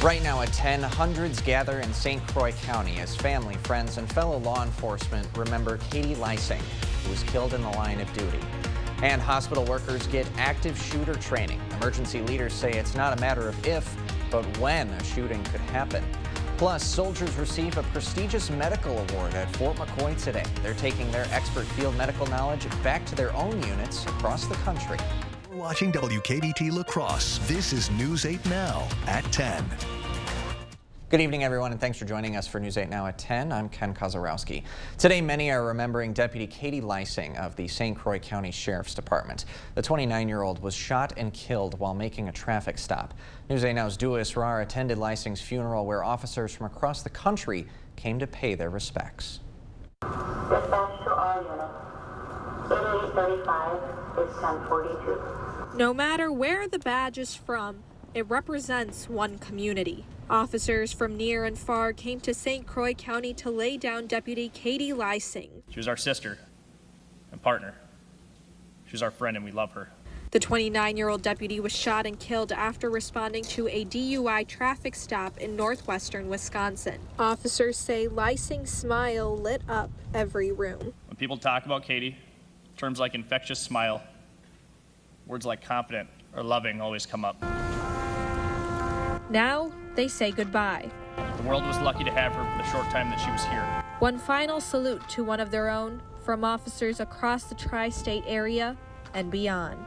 Right now at 10, hundreds gather in St. Croix County as family, friends, and fellow law enforcement remember Katie Lysing, who was killed in the line of duty. And hospital workers get active shooter training. Emergency leaders say it's not a matter of if, but when a shooting could happen. Plus, soldiers receive a prestigious medical award at Fort McCoy today. They're taking their expert field medical knowledge back to their own units across the country. You're watching WKBT La Crosse. This is News 8 Now at 10. Good evening, everyone, and thanks for joining us for News 8 Now at 10. I'm Ken Kozarowski. Today, many are remembering Deputy Katie Lysing of the St. Croix County Sheriff's Department. The 29-year-old was shot and killed while making a traffic stop. News 8 Now's Dua Israr attended Lysing's funeral, where officers from across the country came to pay their respects. Dispatch to all units. 8835 is 1042. No matter where the badge is from, it represents one community. Officers from near and far came to St. Croix County to lay down Deputy Katie Lysing. She was our sister and partner. She was our friend, and we love her. The 29-year-old deputy was shot and killed after responding to a DUI traffic stop in northwestern Wisconsin. Officers say Lysing's smile lit up every room. When people talk about Katie, terms like infectious smile, words like confident or loving always come up. Now they say goodbye. The world was lucky to have her for the short time that she was here. One final salute to one of their own from officers across the tri-state area and beyond.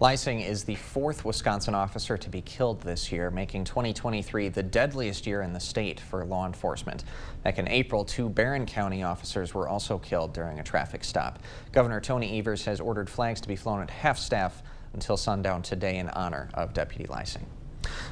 Lysing is the fourth Wisconsin officer to be killed this year, making 2023 the deadliest year in the state for law enforcement. Back in April, 2 Barron County officers were also killed during a traffic stop. Governor Tony Evers has ordered flags to be flown at half staff until sundown today in honor of Deputy Lysing.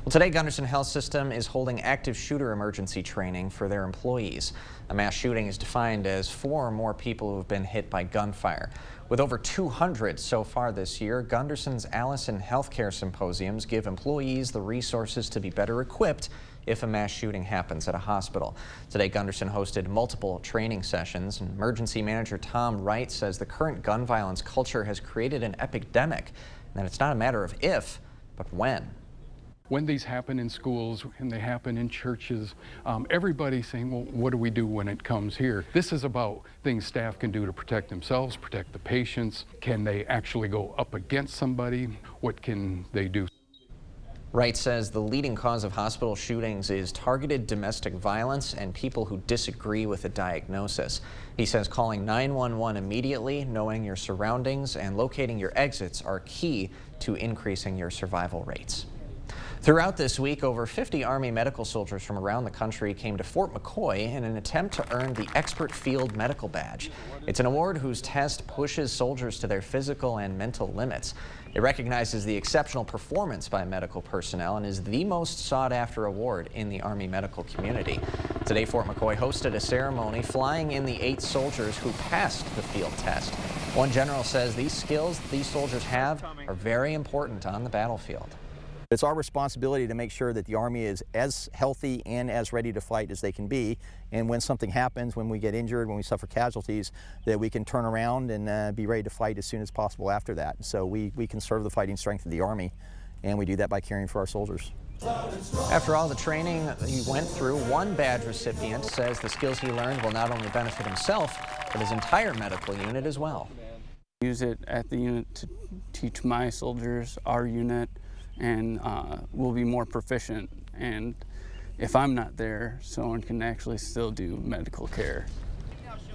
Well, today, Gunderson Health System is holding active shooter emergency training for their employees. A mass shooting is defined as 4 or more people who have been hit by gunfire. With over 200 so far this year, Gunderson's Allison Healthcare Symposiums give employees the resources to be better equipped if a mass shooting happens at a hospital. Today, Gunderson hosted multiple training sessions. Emergency Manager Tom Wright says the current gun violence culture has created an epidemic, and that it's not a matter of if, but when. When these happen in schools and they happen in churches, everybody's saying, well, what do we do when it comes here? This is about things staff can do to protect themselves, protect the patients. Can they actually go up against somebody? What can they do? Wright says the leading cause of hospital shootings is targeted domestic violence and people who disagree with a diagnosis. He says calling 911 immediately, knowing your surroundings, and locating your exits are key to increasing your survival rates. Throughout this week, over 50 Army medical soldiers from around the country came to Fort McCoy in an attempt to earn the Expert Field Medical Badge. It's an award whose test pushes soldiers to their physical and mental limits. It recognizes the exceptional performance by medical personnel and is the most sought-after award in the Army medical community. Today, Fort McCoy hosted a ceremony flying in the 8 soldiers who passed the field test. One general says these skills these soldiers have are very important on the battlefield. It's our responsibility to make sure that the Army is as healthy and as ready to fight as they can be. And when something happens, when we get injured, when we suffer casualties, that we can turn around and be ready to fight as soon as possible after that. So we conserve the fighting strength of the Army, and we do that by caring for our soldiers. After all the training he went through, one badge recipient says the skills he learned will not only benefit himself, but his entire medical unit as well. Use it at the unit to teach my soldiers, our unit, and we'll be more proficient, and if I'm not there, someone can actually still do medical care.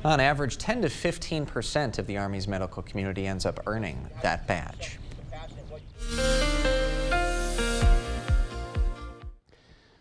On average, 10 to 15% of the Army's medical community ends up earning that badge.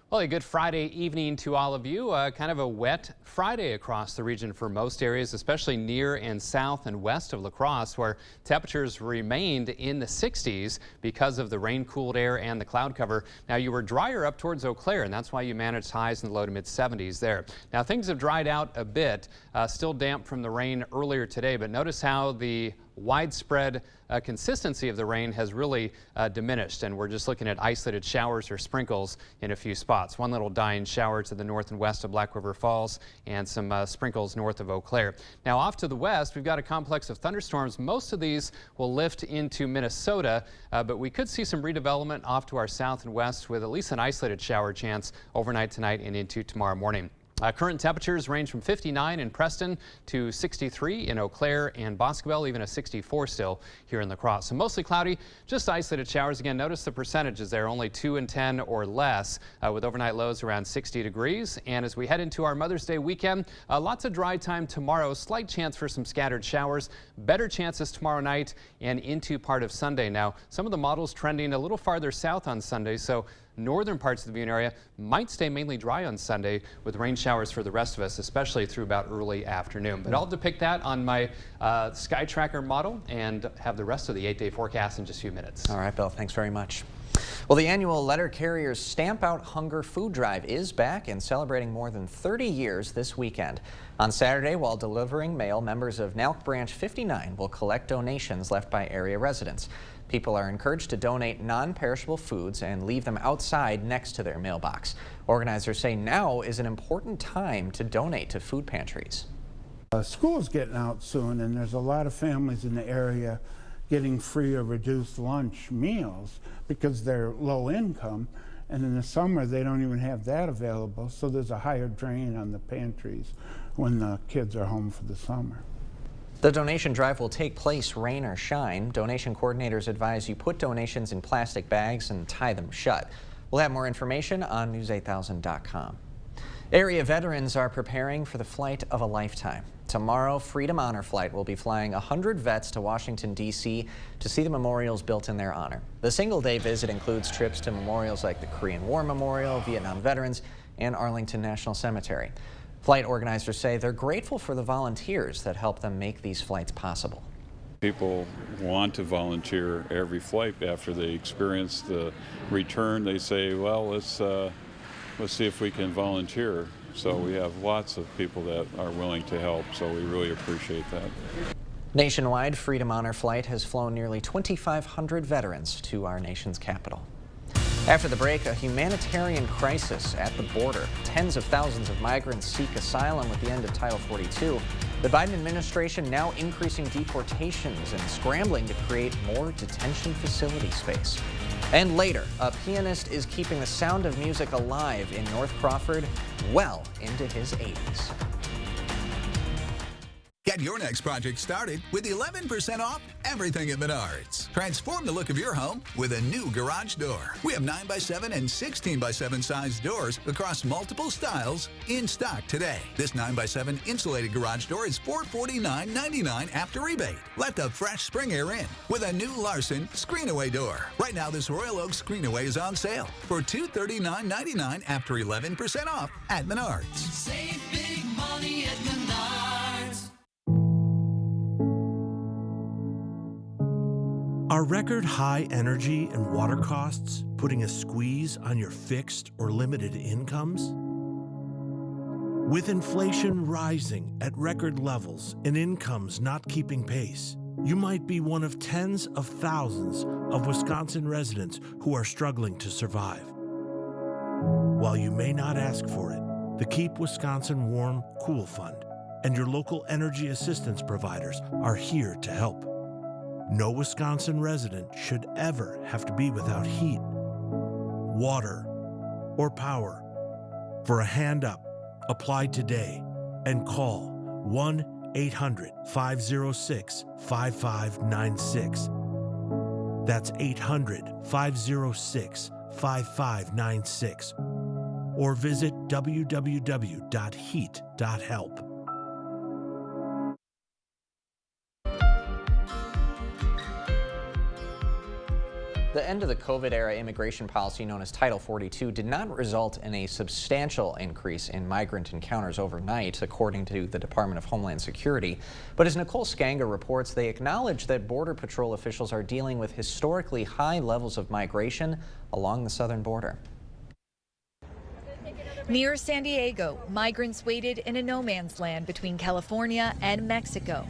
Well, a good Friday evening to all of you. Kind of a wet Friday across the region for most areas, especially near and south and west of La Crosse, where temperatures remained in the 60s because of the rain-cooled air and the cloud cover. Now, you were drier up towards Eau Claire, and that's why you managed highs in the low to mid 70s there. Now, things have dried out a bit, still damp from the rain earlier today, but notice how the widespread consistency of the rain has really diminished, and we're just looking at isolated showers or sprinkles in a few spots. One little dying shower to the north and west of Black River Falls, and some sprinkles north of Eau Claire. Now off to the west, we've got a complex of thunderstorms. Most of these will lift into Minnesota, but we could see some redevelopment off to our south and west with at least an isolated shower chance overnight tonight and into tomorrow morning. Current temperatures range from 59 in Preston to 63 in Eau Claire and Boscobel, even a 64 still here in La Crosse. So mostly cloudy, just isolated showers. Again, notice the percentages there, only 2 and 10 or less, with overnight lows around 60 degrees. And as we head into our Mother's Day weekend, lots of dry time tomorrow, slight chance for some scattered showers, better chances tomorrow night and into part of Sunday. Now, some of the models trending a little farther south on Sunday, so northern parts of the viewing area might stay mainly dry on Sunday with rain showers for the rest of us, especially through about early afternoon. But I'll depict that on my Sky Tracker model and have the rest of the 8-day forecast in just a few minutes. All right, Bill, thanks very much. Well, the annual Letter Carriers Stamp Out Hunger Food Drive is back and celebrating more than 30 years this weekend. On Saturday, while delivering mail, members of Nalk Branch 59 will collect donations left by area residents. People are encouraged to donate non-perishable foods and leave them outside next to their mailbox. Organizers say now is an important time to donate to food pantries. School's getting out soon, and there's a lot of families in the area getting free or reduced lunch meals because they're low income, and in the summer they don't even have that available, so there's a higher drain on the pantries when the kids are home for the summer. The donation drive will take place rain or shine. Donation coordinators advise you put donations in plastic bags and tie them shut. We'll have more information on news8000.com. Area veterans are preparing for the flight of a lifetime. Tomorrow, Freedom Honor Flight will be flying 100 vets to Washington, D.C. to see the memorials built in their honor. The single-day visit includes trips to memorials like the Korean War Memorial, Vietnam Veterans, and Arlington National Cemetery. Flight organizers say they're grateful for the volunteers that help them make these flights possible. People want to volunteer every flight after they experience the return. They say, well, let's see if we can volunteer. So we have lots of people that are willing to help, so we really appreciate that. Nationwide, Freedom Honor Flight has flown nearly 2,500 veterans to our nation's capital. After the break, a humanitarian crisis at the border. Tens of thousands of migrants seek asylum with the end of Title 42. The Biden administration now increasing deportations and scrambling to create more detention facility space. And later, a pianist is keeping the sound of music alive in North Crawford well into his 80s. Get your next project started with 11% off everything at Menards. Transform the look of your home with a new garage door. We have 9x7 and 16x7 size doors across multiple styles in stock today. This 9x7 insulated garage door is $449.99 after rebate. Let the fresh spring air in with a new Larson screen-away door. Right now, this Royal Oak screen-away is on sale for $239.99 after 11% off at Menards. Save big money at Menards. Are record high energy and water costs putting a squeeze on your fixed or limited incomes? With inflation rising at record levels and incomes not keeping pace, you might be one of tens of thousands of Wisconsin residents who are struggling to survive. While you may not ask for it, the Keep Wisconsin Warm Cool Fund and your local energy assistance providers are here to help. No Wisconsin resident should ever have to be without heat, water, or power. For a hand up, apply today and call 1-800-506-5596. That's 800-506-5596. Or visit www.heat.help. The end of the COVID-era immigration policy known as Title 42 did not result in a substantial increase in migrant encounters overnight, according to the Department of Homeland Security. But as Nicole Skanga reports, they acknowledge that Border Patrol officials are dealing with historically high levels of migration along the southern border. Near San Diego, migrants waited in a no man's land between California and Mexico.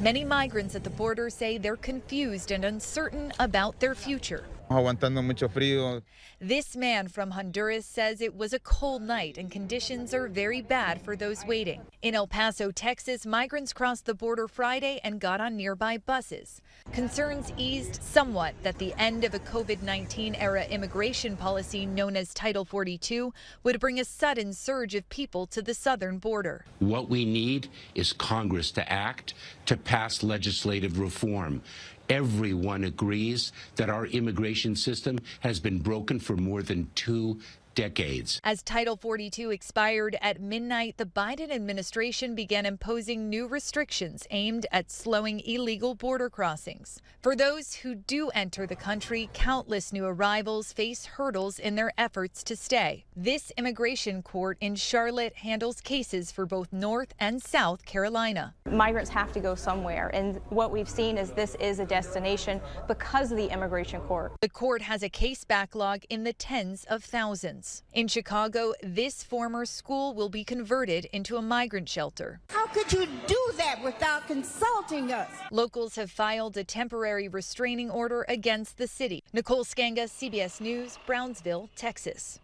Many migrants at the border say they're confused and uncertain about their future. Aguantando mucho frío. This man from Honduras says it was a cold night and conditions are very bad for those waiting. In El Paso, Texas, migrants crossed the border Friday and got on nearby buses. Concerns eased somewhat that the end of a COVID-19 era immigration policy known as Title 42 would bring a sudden surge of people to the southern border. What we need is Congress to act to pass legislative reform. Everyone agrees that our immigration system has been broken for more than 2 decades. As Title 42 expired at midnight, the Biden administration began imposing new restrictions aimed at slowing illegal border crossings. For those who do enter the country, countless new arrivals face hurdles in their efforts to stay. This immigration court in Charlotte handles cases for both North and South Carolina. Migrants have to go somewhere, and what we've seen is this is a destination because of the immigration court. The court has a case backlog in the tens of thousands. In Chicago, this former school will be converted into a migrant shelter. How could you do that without consulting us? Locals have filed a temporary restraining order against the city. Nicole Skanga, CBS News, Brownsville, Texas.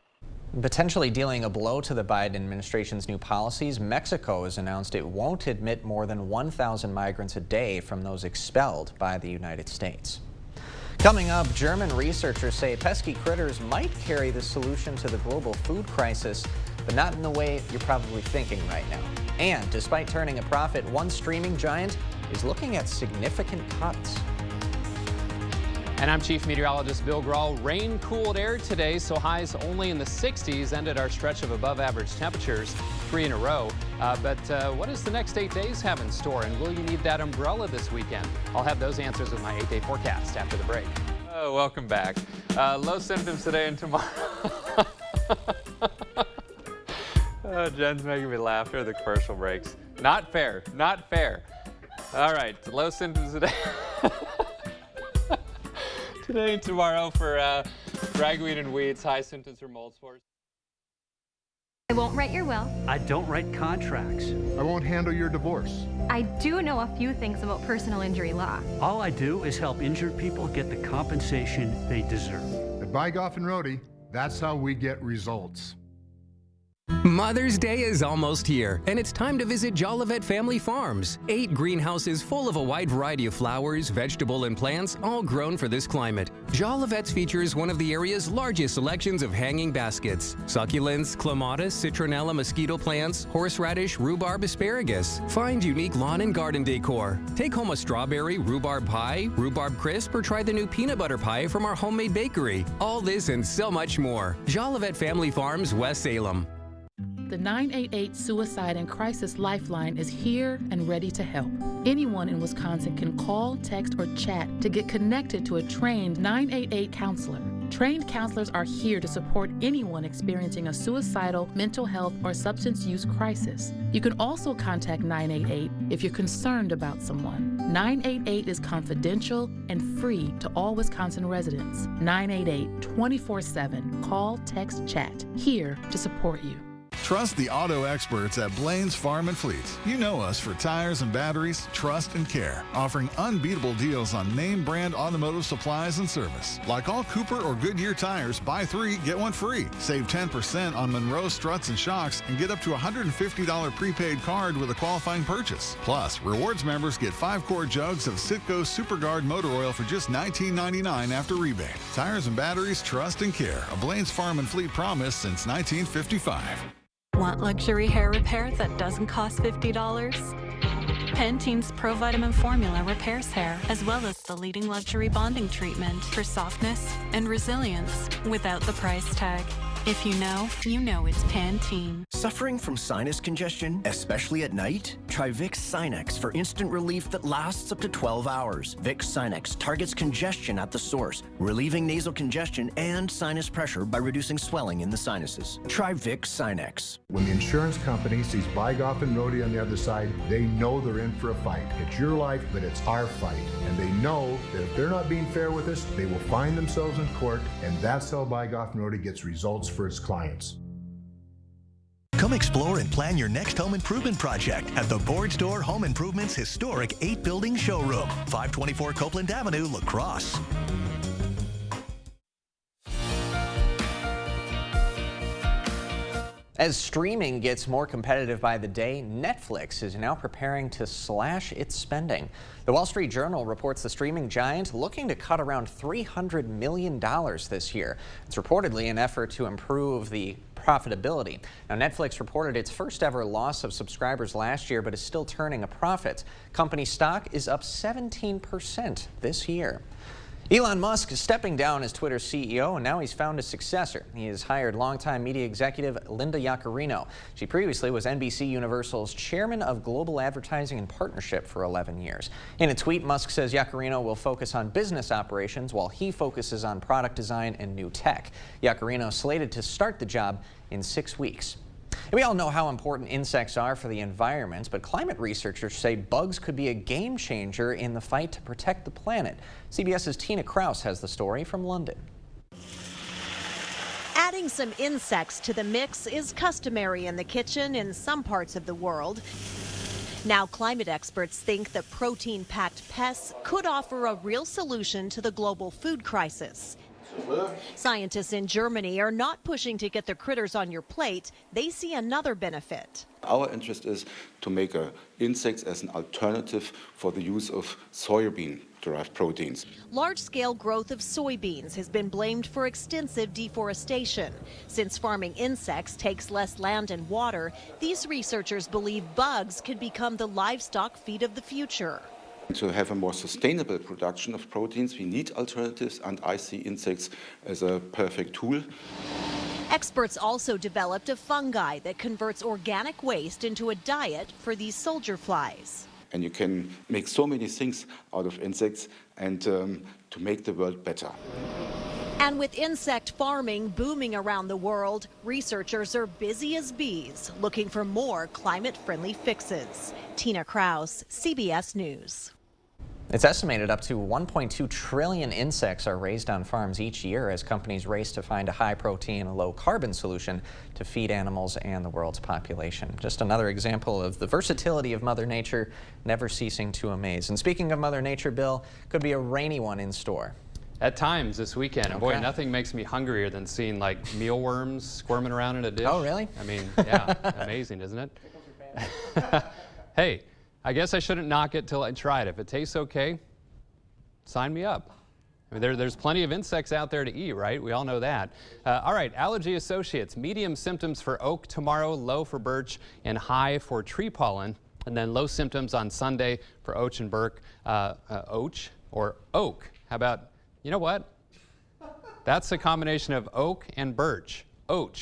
Potentially dealing a blow to the Biden administration's new policies, Mexico has announced it won't admit more than 1,000 migrants a day from those expelled by the United States. Coming up, German researchers say pesky critters might carry the solution to the global food crisis, but not in the way you're probably thinking right now. And despite turning a profit, one streaming giant is looking at significant cuts. And I'm Chief Meteorologist Bill Grahl. Rain cooled air today, so highs only in the 60s ended our stretch of above average temperatures, 3 in a row. But what does the next 8 days have in store? And will you need that umbrella this weekend? I'll have those answers with my 8-day forecast after the break. Oh, welcome back. Low symptoms today and tomorrow. Oh, Jen's making me laugh after the commercial breaks. Not fair, not fair. All right, low symptoms today. Today and tomorrow for ragweed and weeds, high symptoms for mold spores. I won't write your will. I don't write contracts. I won't handle your divorce. I do know a few things about personal injury law. All I do is help injured people get the compensation they deserve. At Bygoff and Rohde, that's how we get results. Mother's Day is almost here, and it's time to visit Jolivet Family Farms. 8 greenhouses full of a wide variety of flowers, vegetable, and plants, all grown for this climate. Jolivet's features one of the area's largest selections of hanging baskets: succulents, clematis, citronella, mosquito plants, horseradish, rhubarb, asparagus. Find unique lawn and garden decor. Take home a strawberry rhubarb pie, rhubarb crisp, or try the new peanut butter pie from our homemade bakery. All this and so much more. Jolivet Family Farms, West Salem. The 988 Suicide and Crisis Lifeline is here and ready to help. Anyone in Wisconsin can call, text, or chat to get connected to a trained 988 counselor. Trained counselors are here to support anyone experiencing a suicidal, mental health, or substance use crisis. You can also contact 988 if you're concerned about someone. 988 is confidential and free to all Wisconsin residents. 988 24/7. Call, text, chat. Here to support you. Trust the auto experts at Blaine's Farm and Fleet. You know us for tires and batteries, trust and care, offering unbeatable deals on name brand automotive supplies and service. Like all Cooper or Goodyear tires, buy 3, get 1 free. Save 10% on Monroe struts and shocks and get up to a $150 prepaid card with a qualifying purchase. Plus, rewards members get 5-quart jugs of Citgo SuperGuard motor oil for just $19.99 after rebate. Tires and batteries, trust and care. A Blaine's Farm and Fleet promise since 1955. Want luxury hair repair that doesn't cost $50? Pantene's Pro Vitamin Formula repairs hair, as well as the leading luxury bonding treatment for softness and resilience without the price tag. If you know it's Pantene. Suffering from sinus congestion, especially at night? Try Vicks Sinex for instant relief that lasts up to 12 hours. Vicks Sinex targets congestion at the source, relieving nasal congestion and sinus pressure by reducing swelling in the sinuses. Try Vicks Sinex. When the insurance company sees Bygoff and Rohde on the other side, they know they're in for a fight. It's your life, but it's our fight. And they know that if they're not being fair with us, they will find themselves in court, and that's how Bygoff and Rohde gets results for its clients. Come explore and plan your next home improvement project at the Board Store Home Improvement's historic 8-building showroom, 524 Copeland Avenue, La Crosse. As streaming gets more competitive by the day, Netflix is now preparing to slash its spending. The Wall Street Journal reports the streaming giant looking to cut around $300 million this year. It's reportedly an effort to improve the profitability. Now, Netflix reported its first ever loss of subscribers last year, but is still turning a profit. Company stock is up 17% this year. Elon Musk is stepping down as Twitter's CEO, and now he's found a successor. He has hired longtime media executive Linda Yaccarino. She previously was NBC Universal's chairman of global advertising and partnership for 11 years. In a tweet, Musk says Yaccarino will focus on business operations while he focuses on product design and new tech. Yaccarino slated to start the job in 6 weeks. We all know how important insects are for the environment, but climate researchers say bugs could be a game changer in the fight to protect the planet. CBS's Tina Kraus has the story from London. Adding some insects to the mix is customary in the kitchen in some parts of the world. Now climate experts think that protein-packed pests could offer a real solution to the global food crisis. Scientists in Germany are not pushing to get the critters on your plate. They see another benefit. Our interest is to make insects as an alternative for the use of soybean-derived proteins. Large-scale growth of soybeans has been blamed for extensive deforestation. Since farming insects takes less land and water, these researchers believe bugs could become the livestock feed of the future. To have a more sustainable production of proteins, we need alternatives, and I see insects as a perfect tool. Experts also developed a fungi that converts organic waste into a diet for these soldier flies. And you can make so many things out of insects and to make the world better. And with insect farming booming around the world, researchers are busy as bees looking for more climate-friendly fixes. Tina Kraus, CBS News. It's estimated up to 1.2 trillion insects are raised on farms each year as companies race to find a high-protein, low-carbon solution to feed animals and the world's population. Just another example of the versatility of Mother Nature, never ceasing to amaze. And speaking of Mother Nature, Bill, could be a rainy one in store. At times this weekend. Okay. And boy, nothing makes me hungrier than seeing like mealworms squirming around in a dish. Oh, really? I mean, yeah, amazing, isn't it? Hey, I guess I shouldn't knock it till I try it. If it tastes okay, sign me up. I mean, there's plenty of insects out there to eat, right? We all know that. All right, Allergy Associates, medium symptoms for oak tomorrow, low for birch, and high for tree pollen. And then low symptoms on Sunday for oak and oak. How about, you know what? That's a combination of oak and birch. Oak.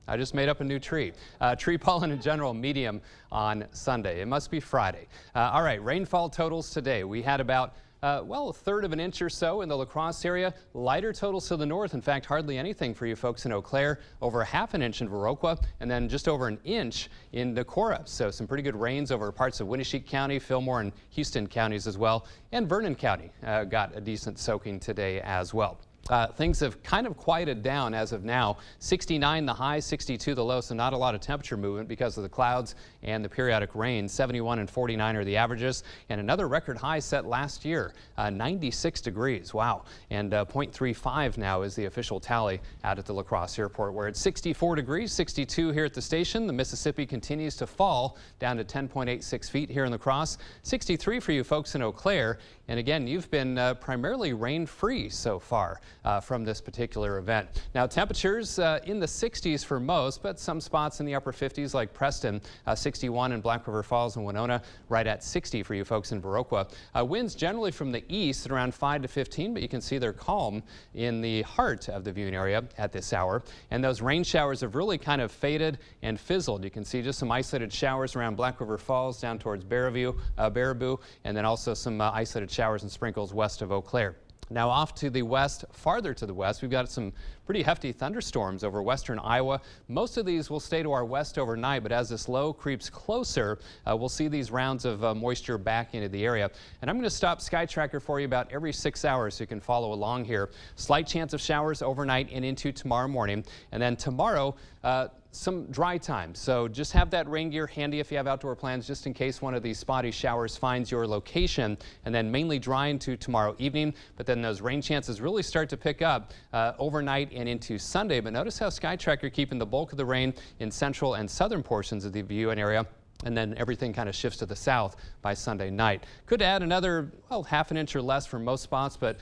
I just made up a new tree. Tree pollen in general, medium on Sunday. It must be Friday. All right, rainfall totals today. We had about well, a third of an inch or so in the La Crosse area. Lighter totals to the north. In fact, hardly anything for you folks in Eau Claire. Over half an inch in Viroqua, and then just over an inch in Decorah. So some pretty good rains over parts of Winneshiek County, Fillmore and Houston counties as well. And Vernon County got a decent soaking today as well. Things have kind of quieted down as of now. 69 the high, 62 the low, so not a lot of temperature movement because of the clouds and the periodic rain. 71 and 49 are the averages, and another record high set last year, 96 degrees. Wow. And 0.35 now is the official tally out at the La Crosse Airport, where it's 64 degrees, 62 here at the station. The Mississippi continues to fall down to 10.86 feet here in La Crosse. 63 for you folks in Eau Claire. And again, you've been primarily rain-free so far from this particular event. Now, temperatures in the 60s for most, but some spots in the upper 50s like Preston, 61 in Black River Falls and Winona, right at 60 for you folks in Viroqua. Winds generally from the east at around 5 to 15, but you can see they're calm in the heart of the viewing area at this hour. And those rain showers have really kind of faded and fizzled. You can see just some isolated showers around Black River Falls down towards Baraboo, and then also some isolated showers and sprinkles west of Eau Claire. Now off to the west, farther to the west, we've got some pretty hefty thunderstorms over western Iowa. Most of these will stay to our west overnight, but as this low creeps closer, we'll see these rounds of moisture back into the area. And I'm going to stop Sky Tracker for you about every 6 hours so you can follow along here. Slight chance of showers overnight and into tomorrow morning. And then tomorrow, some dry time. So just have that rain gear handy if you have outdoor plans, just in case one of these spotty showers finds your location. And then mainly dry into tomorrow evening. But then those rain chances really start to pick up overnight and into Sunday. But notice how SkyTracker keeping the bulk of the rain in central and southern portions of the viewing area. And then everything kind of shifts to the south by Sunday night. Could add another, well, half an inch or less for most spots, but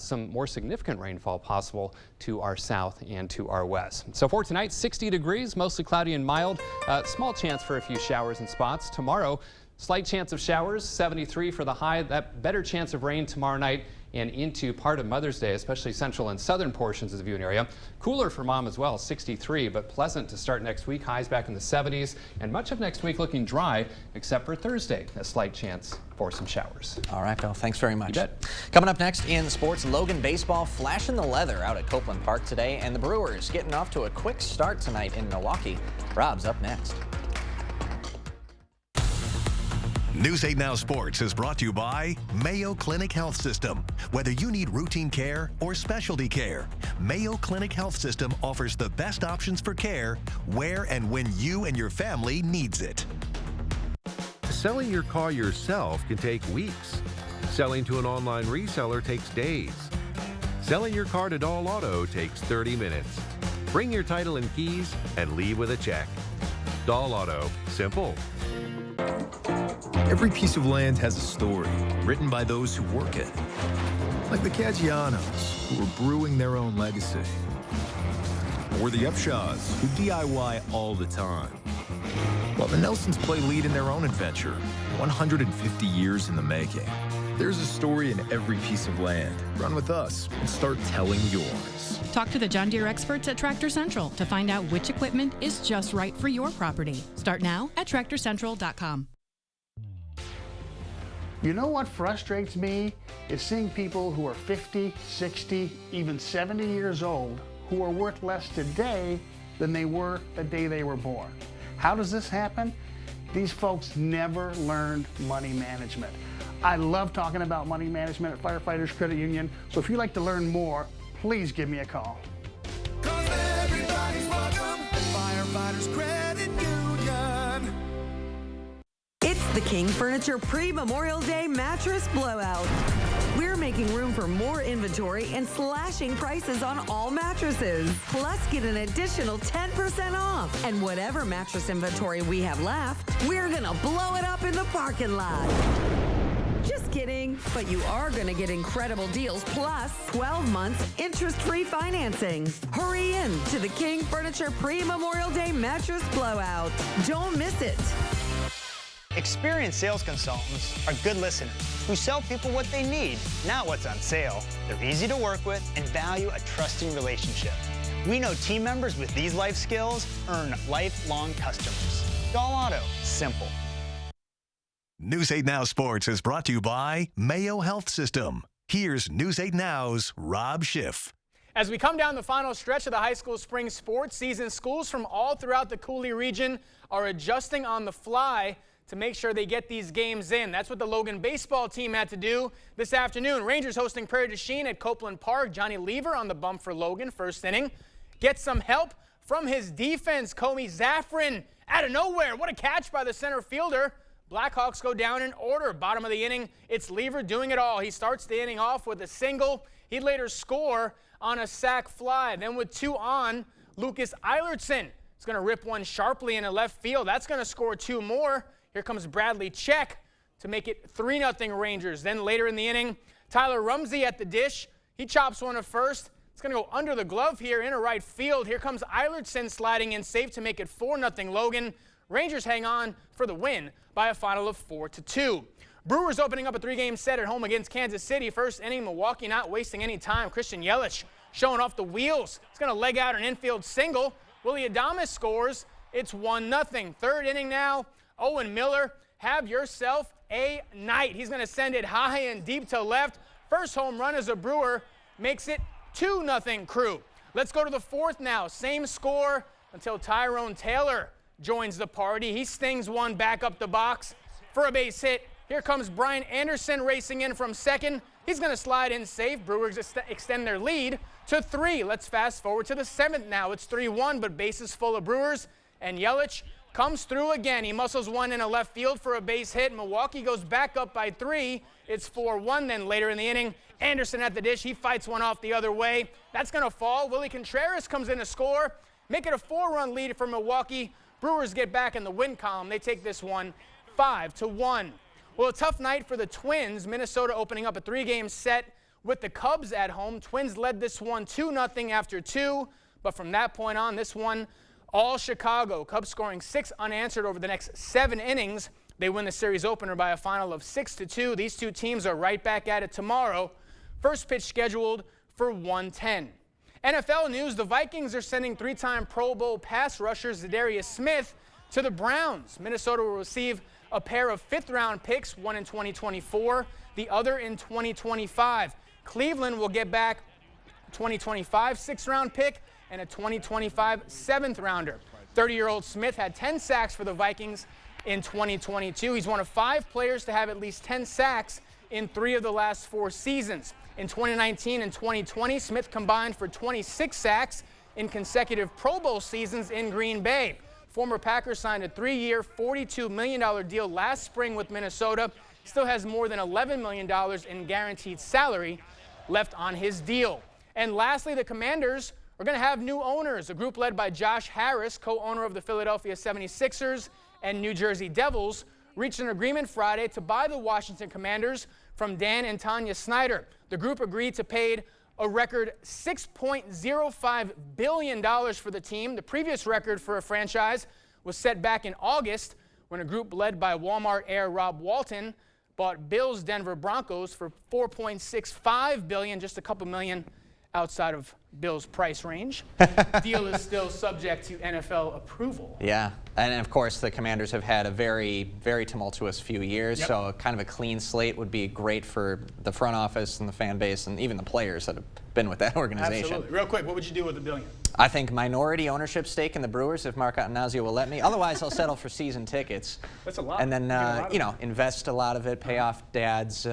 some more significant rainfall possible to our south and to our west. So for tonight, 60 degrees, mostly cloudy and mild. Small chance for a few showers in spots. Tomorrow, slight chance of showers, 73 for the high. That better chance of rain tomorrow night and into part of Mother's Day, especially central and southern portions of the viewing area. Cooler for Mom as well, 63, but pleasant to start next week. Highs back in the 70s, and much of next week looking dry, except for Thursday, a slight chance for some showers. All right, Bill, thanks very much. You bet. Coming up next in sports, Logan baseball flashing the leather out at Copeland Park today, and the Brewers getting off to a quick start tonight in Milwaukee. Rob's up next. News 8 Now Sports is brought to you by Mayo Clinic Health System. Whether you need routine care or specialty care, Mayo Clinic Health System offers the best options for care where and when you and your family needs it. Selling your car yourself can take weeks. Selling to an online reseller takes days. Selling your car to Dahl Auto takes 30 minutes. Bring your title and keys and leave with a check. Dahl Auto, simple. Every piece of land has a story written by those who work it. Like the Caggianos, who are brewing their own legacy. Or the Upshaws, who DIY all the time. While the Nelsons play lead in their own adventure, 150 years in the making. There's a story in every piece of land. Run with us and start telling yours. Talk to the John Deere experts at Tractor Central to find out which equipment is just right for your property. Start now at TractorCentral.com. You know what frustrates me is seeing people who are 50, 60, even 70 years old who are worth less today than they were the day they were born. How does this happen? These folks never learned money management. I love talking about money management at Firefighters Credit Union, so if you'd like to learn more, please give me a call. Everybody's welcome at Firefighters Credit Union. It's the King Furniture Pre-Memorial Day Mattress Blowout. We're making room for more inventory and slashing prices on all mattresses. Plus, get an additional 10% off. And whatever mattress inventory we have left, we're gonna blow it up in the parking lot. Just kidding, but you are going to get incredible deals plus 12 months interest-free financing. Hurry in to the King Furniture Pre-Memorial Day Mattress Blowout. Don't miss it. Experienced sales consultants are good listeners who sell people what they need, not what's on sale. They're easy to work with and value a trusting relationship. We know team members with these life skills earn lifelong customers. Dahl Auto, simple. News 8 Now Sports is brought to you by Mayo Health System. Here's News 8 Now's Rob Schiff. As we come down the final stretch of the high school spring sports season, schools from all throughout the Cooley region are adjusting on the fly to make sure they get these games in. That's what the Logan baseball team had to do this afternoon. Rangers hosting Prairie du Chien at Copeland Park. Johnny Lever on the bump for Logan, first inning. Gets some help from his defense. Comey Zafrin out of nowhere. What a catch by the center fielder. Blackhawks go down in order. Bottom of the inning, it's Lever doing it all. He starts the inning off with a single. He'd later score on a sac fly. Then with two on, Lucas Eilertson is going to rip one sharply into left field. That's going to score two more. Here comes Bradley Check to make it 3-0 Rangers. Then later in the inning, Tyler Rumsey at the dish. He chops one at first. It's going to go under the glove here into right field. Here comes Eilertson sliding in safe to make it 4-0 Logan. Rangers hang on for the win by a final of 4-2. Brewers opening up a 3-game set at home against Kansas City. First inning, Milwaukee not wasting any time. Christian Yelich showing off the wheels. He's going to leg out an infield single. Willie Adames scores. It's 1-0. Third inning now, Owen Miller, have yourself a night. He's going to send it high and deep to left. First home run as a Brewer makes it 2-0 Crew. Let's go to the fourth now. Same score until Tyrone Taylor joins the party. He stings one back up the box for a base hit. Here comes Brian Anderson racing in from second. He's going to slide in safe. Brewers extend their lead to 3. Let's fast forward to the 7th now. It's 3-1, but bases full of Brewers, and Yelich comes through again. He muscles one in a left field for a base hit. Milwaukee goes back up by 3. It's 4-1. Then later in the inning, Anderson at the dish. He fights one off the other way. That's going to fall. Willie Contreras comes in to score, make it a 4-run lead for Milwaukee. Brewers get back in the win column. They take this one 5-1. Well, a tough night for the Twins. Minnesota opening up a 3-game set with the Cubs at home. Twins led this one 2-0 after 2, but from that point on, this one all Chicago. Cubs scoring 6 unanswered over the next 7 innings. They win the series opener by a final of 6-2. These two teams are right back at it tomorrow. First pitch scheduled for 1:10. NFL news, the Vikings are sending 3-time Pro Bowl pass rusher Zadarius Smith to the Browns. Minnesota will receive a pair of 5th-round picks, one in 2024, the other in 2025. Cleveland will get back 2025 6th-round pick and a 2025 7th-rounder. 30-year-old Smith had 10 sacks for the Vikings in 2022. He's one of 5 players to have at least 10 sacks in 3 of the last 4 seasons. In 2019 and 2020, Smith combined for 26 sacks in consecutive Pro Bowl seasons in Green Bay. Former Packers signed a 3-year, $42 million deal last spring with Minnesota. Still has more than $11 million in guaranteed salary left on his deal. And lastly, the Commanders are going to have new owners. A group led by Josh Harris, co-owner of the Philadelphia 76ers and New Jersey Devils, reached an agreement Friday to buy the Washington Commanders from Dan and Tanya Snyder. The group agreed to pay a record $6.05 billion for the team. The previous record for a franchise was set back in August when a group led by Walmart heir Rob Walton bought Bills Denver Broncos for $4.65 billion, just a couple million outside of Bill's price range. Deal is still subject to NFL approval. Yeah, and of course the Commanders have had a very, very tumultuous few years, Yep. so kind of a clean slate would be great for the front office and the fan base and even the players that have been with that organization. Absolutely. Real quick, what would you do with $1 billion? I think minority ownership stake in the Brewers if Mark Attanasio will let me. Otherwise, I'll settle for season tickets. That's a lot. And then, invest a lot of it, pay off Dad's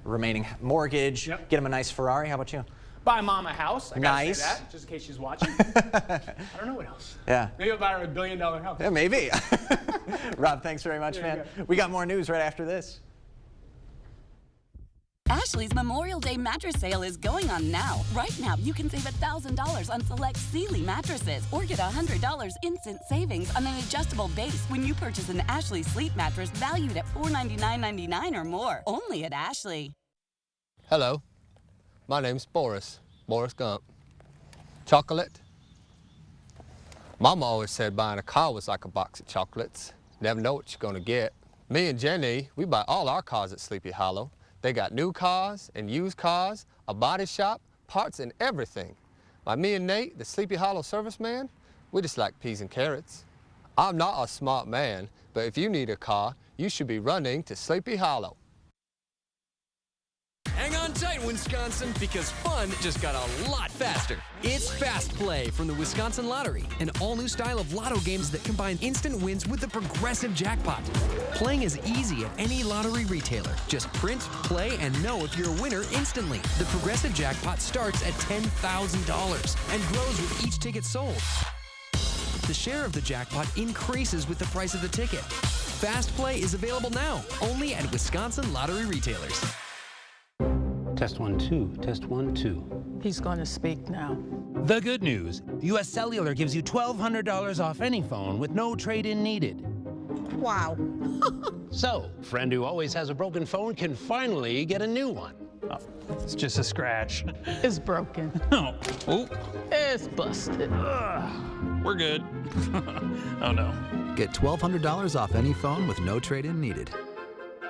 remaining mortgage, get him a nice Ferrari. How about you? Buy Mom a house. I gotta Nice. say that, just in case she's watching. I don't know what else. Yeah. Maybe I'll buy her $1 billion house. Yeah, maybe. Rob, thanks very much, man. We got more news right after this. Ashley's Memorial Day mattress sale is going on now. Right now, you can save $1,000 on select Sealy mattresses or get $100 instant savings on an adjustable base when you purchase an Ashley Sleep mattress valued at $499.99 or more. Only at Ashley. Hello, my name's Boris Gump. Chocolate? Mama always said buying a car was like a box of chocolates. Never know what you're gonna get. Me and Jenny, we buy all our cars at Sleepy Hollow. They got new cars and used cars, a body shop, parts and everything. Like me and Nate, the Sleepy Hollow serviceman, we just like peas and carrots. I'm not a smart man, but if you need a car, you should be running to Sleepy Hollow. Hang on tight, Wisconsin, because fun just got a lot faster. It's Fast Play from the Wisconsin Lottery, an all-new style of lotto games that combine instant wins with the progressive jackpot. Playing is easy at any lottery retailer. Just print, play, and know if you're a winner instantly. The progressive jackpot starts at $10,000 and grows with each ticket sold. The share of the jackpot increases with the price of the ticket. Fast Play is available now, only at Wisconsin Lottery retailers. Test 1, 2. Test 1, 2. He's going to speak now. The good news, US Cellular gives you $1,200 off any phone with no trade-in needed. Wow. So, friend who always has a broken phone can finally get a new one. Oh, it's just a scratch. It's broken. Oh. It's busted. We're good. Oh no. Get $1,200 off any phone with no trade-in needed.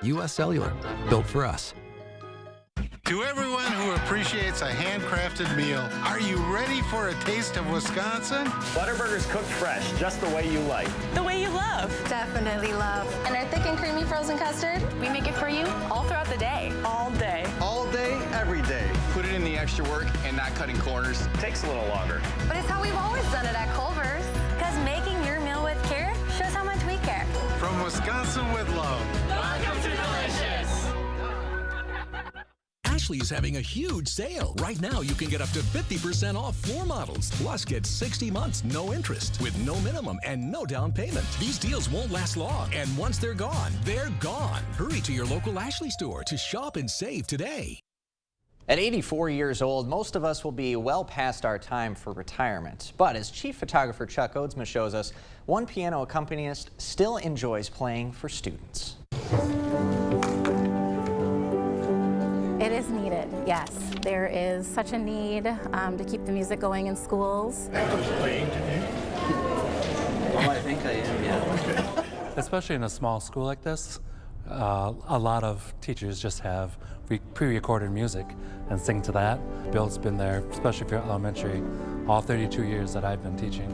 US Cellular, built for us. To everyone who appreciates a handcrafted meal, are you ready for a taste of Wisconsin? Butterburger's cooked fresh, just the way you like. The way you love. Definitely love. And our thick and creamy frozen custard, we make it for you all throughout the day. All day. All day, every day. Put it in the extra work and not cutting corners. Takes a little longer. But it's how we've always done it at Culver's. Because making your meal with care shows how much we care. From Wisconsin with love. Welcome to Delicious. Ashley's having a huge sale. Right now, you can get up to 50% off floor models. Plus, get 60 months, no interest, with no minimum and no down payment. These deals won't last long, and once they're gone, they're gone. Hurry to your local Ashley store to shop and save today. At 84 years old, most of us will be well past our time for retirement. But as chief photographer Chuck Oatsma shows us, one piano accompanist still enjoys playing for students. It is needed, yes. There is such a need to keep the music going in schools. Oh, I think I am, yeah. Especially in a small school like this, a lot of teachers just have pre-recorded music and sing to that. Bill's been there, especially for elementary, all 32 years that I've been teaching.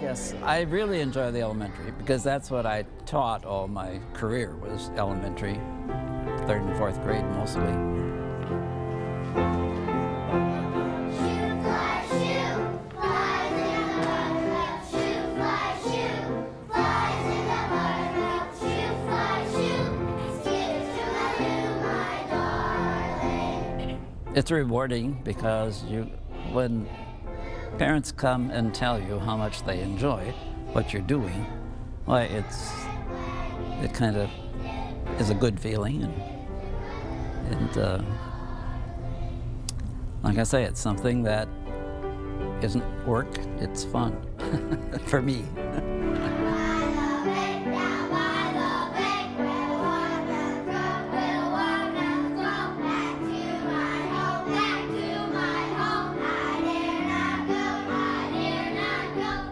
Yes, I really enjoy the elementary because that's what I taught all my career was elementary, 3rd and 4th grade mostly. It's rewarding because when parents come and tell you how much they enjoy what you're doing, why it kind of is a good feeling, and like I say, it's something that isn't work, it's fun for me.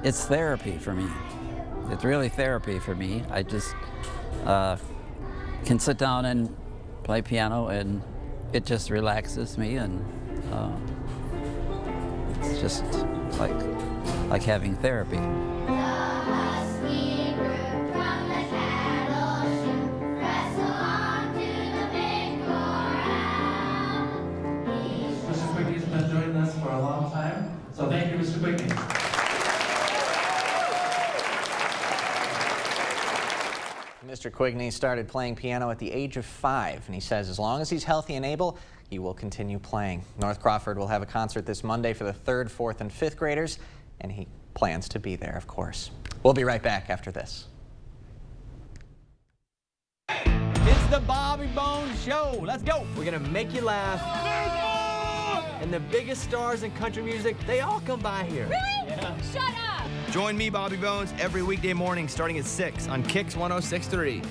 It's therapy for me. It's really therapy for me. I just can sit down and play piano, and it just relaxes me, and it's just like having therapy. Mr. Quickney's been doing this for a long time, so thank you, Mr. Quickney. Mr. Quigney started playing piano at the age of 5, and he says as long as he's healthy and able, he will continue playing. North Crawford will have a concert this Monday for the 3rd, 4th, and 5th graders, and he plans to be there, of course. We'll be right back after this. It's the Bobby Bones Show. Let's go. We're going to make you laugh. And the biggest stars in country music, they all come by here. Really? Yeah. Shut up. Join me, Bobby Bones, every weekday morning starting at 6 on Kicks 106.3.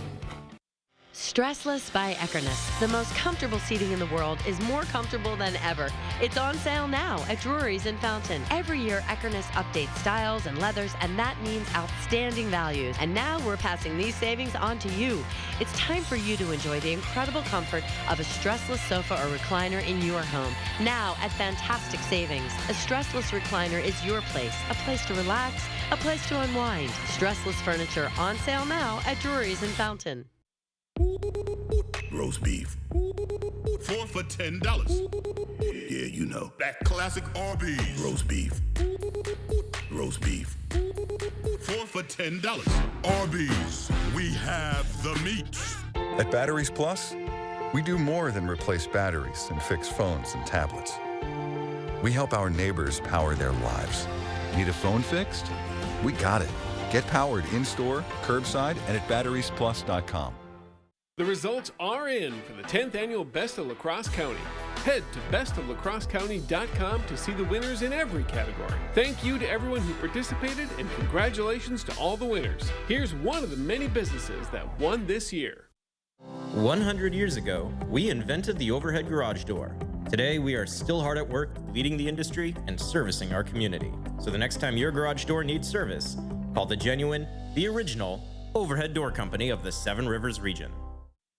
Stressless by Eckernes. The most comfortable seating in the world is more comfortable than ever. It's on sale now at Drury's in Fountain. Every year, Eckernes updates styles and leathers, and that means outstanding values. And now we're passing these savings on to you. It's time for you to enjoy the incredible comfort of a stressless sofa or recliner in your home. Now at fantastic savings. A stressless recliner is your place. A place to relax, a place to unwind. Stressless furniture on sale now at Drury's in Fountain. Roast beef. 4 for $10. Yeah, you know. That classic Arby's. Roast beef. Roast beef. 4 for $10. Arby's. We have the meats. At Batteries Plus, we do more than replace batteries and fix phones and tablets. We help our neighbors power their lives. Need a phone fixed? We got it. Get powered in-store, curbside, and at batteriesplus.com. The results are in for the 10th annual Best of La Crosse County. Head to bestoflacrossecounty.com to see the winners in every category. Thank you to everyone who participated, and congratulations to all the winners. Here's one of the many businesses that won this year. 100 years ago, we invented the overhead garage door. Today, we are still hard at work leading the industry and servicing our community. So the next time your garage door needs service, call the genuine, the original overhead door company of the Seven Rivers region.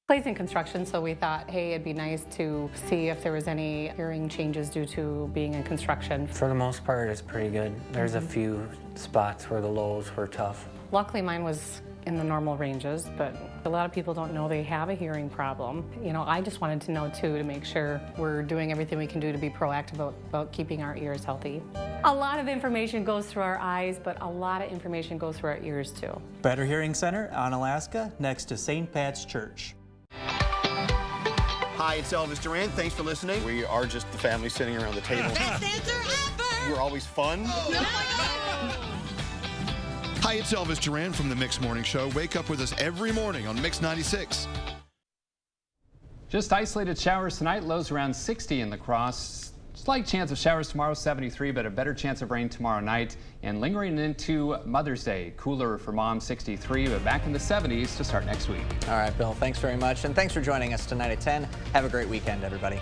Plays in construction, so we thought, hey, it'd be nice to see if there was any hearing changes due to being in construction. For the most part, it's pretty good. There's a few spots where the lows were tough. Luckily, mine was in the normal ranges, but a lot of people don't know they have a hearing problem. You know, I just wanted to know too, to make sure we're doing everything we can do to be proactive about keeping our ears healthy. A lot of information goes through our eyes, but a lot of information goes through our ears too. Better Hearing Center on Alaska, next to St. Pat's Church. Hi, it's Elvis Duran. Thanks for listening. We are just the family sitting around the table. Best answer ever! We're always fun. Hi, it's Elvis Duran from the Mix Morning Show. Wake up with us every morning on Mix 96. Just isolated showers tonight, lows around 60 in La Crosse. Slight chance of showers tomorrow, 73, but a better chance of rain tomorrow night. And lingering into Mother's Day, cooler for Mom, 63, but back in the 70s to start next week. All right, Bill, thanks very much. And thanks for joining us tonight at 10. Have a great weekend, everybody.